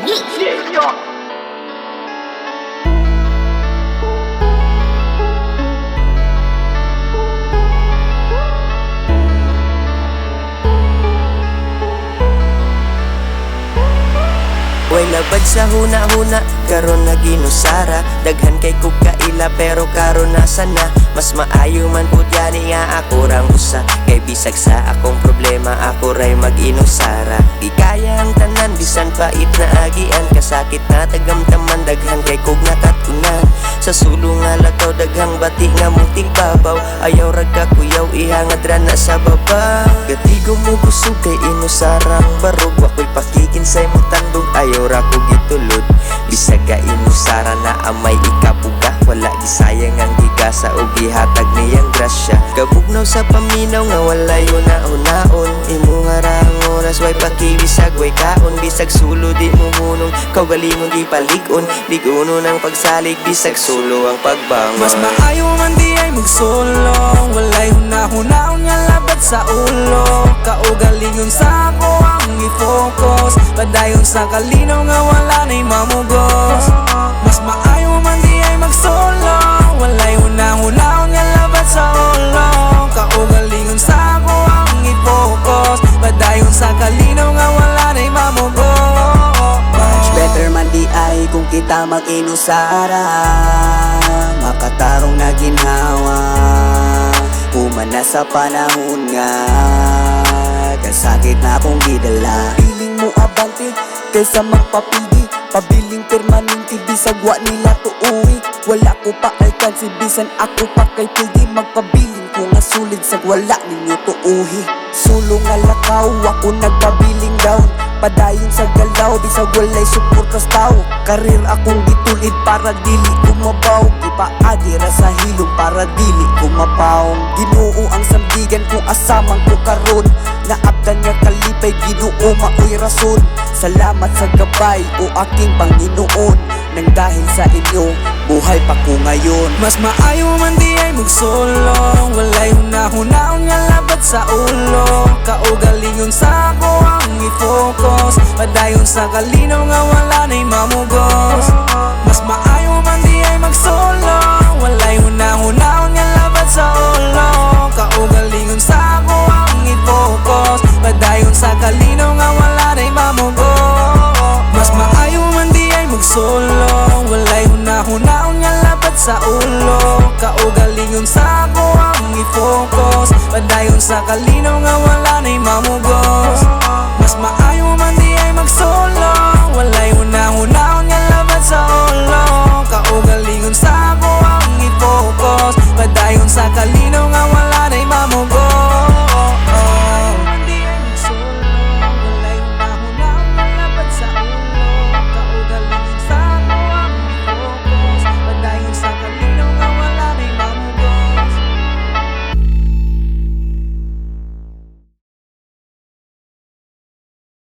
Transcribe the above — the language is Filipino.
Way labad sa huna-huna, karon na ginusara. Daghan kay kog kaila pero karon nasa na. Mas maayo man pud yani nga ako rang usa. Kay bisag sa akong problema ako ray mag-inusara. Di kaya ang tanan bisan pait na agian. Kasakit na tagamtaman daghan kay kog nakatunan. Sa sulong nga lakaw daghang bati nga muting babaw. Ayaw ragka kuyaw ihangad ra na sa baba. Gatigo mo kusog kay inusarang barog. Wako'y pakikinsay mo tandog ayaw ra ko gitulod. Bisag ka inusara na amay ikabuga. Wala gisayang ang gigasa o gihatag niyang grasya. Kabugnaw sa paminaw nga wala yun naon-naon. Imo nga ra ang oras way pakibisag way kaon. Bisag sulo di mo hunong kaugalingon di palig-on. Liguno ng pagsalig bisag sulo ang pagbangon. Mas maayo man di ay magsulong. Walay hunahon-naon nga labat sa ulo. Kaugalingon sa ako ang i-focus. Padayon sa kalinaw nga wala na'y mamugos. Mas maayo man di ay magsulong. Walay hunahon-naon nga labat sa ulo. Kaugalingon sa ako ang i-focus. Padayon sa kalinaw nga wala na'y mamugos. Much better man di ay kung kita mag-inusara. Makatarong na ginhawa. Humana sa panahon nga. Kasakit na akong gidala. Piling mo abante kaysa magpapili. Pabiling permanente bisag wa nila tuuwi. Wala ko pa alkansi bisan ako pa kay pwede magpabiling ko nga sulid sag wala ninyo tuuhi. Sulo nga lakaw ako nagpabiling down. Padayon sa galaw bisag walay suportas tao. Karir akong gitulid para dili kumabaw. Ipaagi ra sa hilong para dili kumapaw. Ginoo ang sambigan kung asamang ko karon. Naabdan nga kalipay Ginoo maoy rason. Salamat sa gabay o aking Panginoon. Nang dahil sa inyo, buhay pa ko ngayon. Mas maayo man di ay magsulong. Walay hunahon-naon nga labat sa ulo. Kaugalingon sa ako ang i-focus. Padayon sa kalinaw nga wala na'y mamugos. Mas maayo man di ay magsulong. Walay hunahon-naon nga labat sa ulo. Kaugalingon sa ako ang i-focus. Padayon sa kalinaw nga wala na'y mamugos. Mas maayo man di ay magsulong. Walay hunahon-naon nga labat sa ulo. Kaugalingon sa ako ang i-focus. Padayon sa kalinaw nga wala na'y mamugos.